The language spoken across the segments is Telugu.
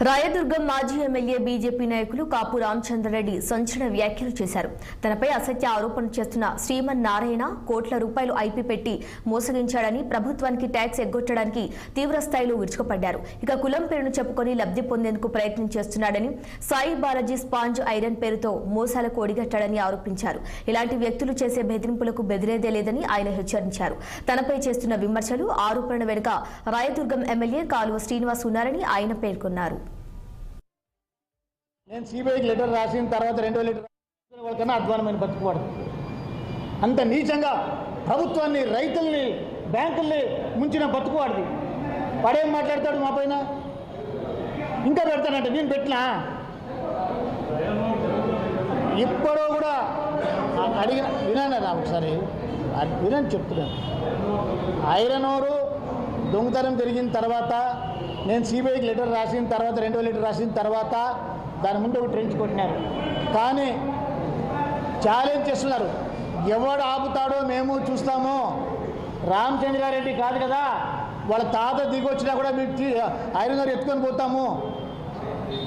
రాయదుర్గం మాజీ ఎమ్మెల్యే బీజేపీ నాయకులు కాపు రామచంద్రరెడ్డి సంచలన వ్యాఖ్యలు చేశారు. తనపై అసత్య ఆరోపణలు చేస్తున్న శ్రీమన్నారాయణ కోట్ల రూపాయలు ఐపీ పెట్టి మోసగించాడని, ప్రభుత్వానికి ట్యాక్స్ ఎగ్గొట్టడానికి తీవ్ర స్థాయిలో విరుచుకుపడ్డారు. ఇక కులం పేరును చెప్పుకొని లబ్ధి పొందేందుకు ప్రయత్నం చేస్తున్నాడని, సాయి బాలాజీ స్పాంజ్ ఐరన్ పేరుతో మోసాలకు ఒడిగట్టాడని ఆరోపించారు. ఇలాంటి వ్యక్తులు చేసే బెదిరింపులకు బెదిరేదే లేదని ఆయన హెచ్చరించారు. తనపై చేస్తున్న విమర్శలు, ఆరోపణల వెనుక రాయదుర్గం ఎమ్మెల్యే కాలువ శ్రీనివాస్ ఉన్నారని ఆయన పేర్కొన్నారు. నేను సిబిఐకి లెటర్ రాసిన తర్వాత 2 లీటర్ వాళ్ళకన్నా అధ్వానమైన బతుకుపడదు. అంత నీచంగా ప్రభుత్వాన్ని, రైతుల్ని, బ్యాంకుల్ని ముంచిన బతుకువాడిది. వాడేం మాట్లాడతాడు మా పైన? ఇంకా పెడతానంటే నేను పెట్టినా ఇప్పుడో కూడా అడిగిన వినాను రా ఒకసారి వినని చెప్తున్నాను. ఐరన్ ఓరు దొంగతనం జరిగిన తర్వాత నేను సిబిఐకి లెటర్ రాసిన తర్వాత 2 లీటర్ రాసిన తర్వాత దాని ముందు ఒక ట్రెంచ్ కొట్టినారు. కానీ ఛాలెంజ్ చేస్తున్నారు, ఎవడు ఆపుతాడో మేము చూస్తాము. రామచంద్రారెడ్డి కాదు కదా, వాళ్ళ తాత దిగొచ్చినా కూడా మీరు ఐరన్ ఓర్ ఎత్తుకొని పోతాము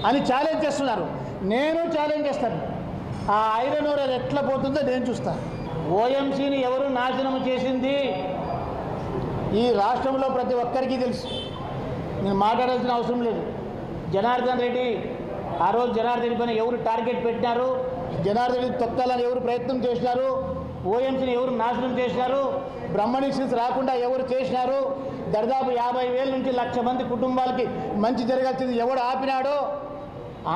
అని ఛాలెంజ్ చేస్తున్నారు. నేను ఛాలెంజ్ చేస్తాను, ఆ ఐరన్ ఓర్ అది ఎట్లా పోతుందో నేను చూస్తాను. ఓఎంసీని ఎవరు నాశనం చేసింది ఈ రాష్ట్రంలో ప్రతి ఒక్కరికి తెలుసు. నేను మాట్లాడాల్సిన అవసరం లేదు. జనార్దన్ రెడ్డి ఆ రోజు జనార్దన్ పైన ఎవరు టార్గెట్ పెట్టినారు, జనార్దన్ రెడ్డి తొక్కాలని ఎవరు ప్రయత్నం చేసినారు, ఓఎంసీని ఎవరు నాశనం చేసినారు, బ్రహ్మణి సీన్స్ రాకుండా ఎవరు చేసినారు, దాదాపు 50,000 నుంచి 1,00,000 మంది కుటుంబాలకి మంచి జరగాల్సింది ఎవడు ఆపినాడో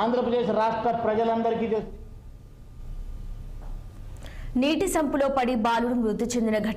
ఆంధ్రప్రదేశ్ రాష్ట్ర ప్రజలందరికీ తెలుసు. నీటి సంపులో పడి బాలుడు మృతి చెందిన ఘటన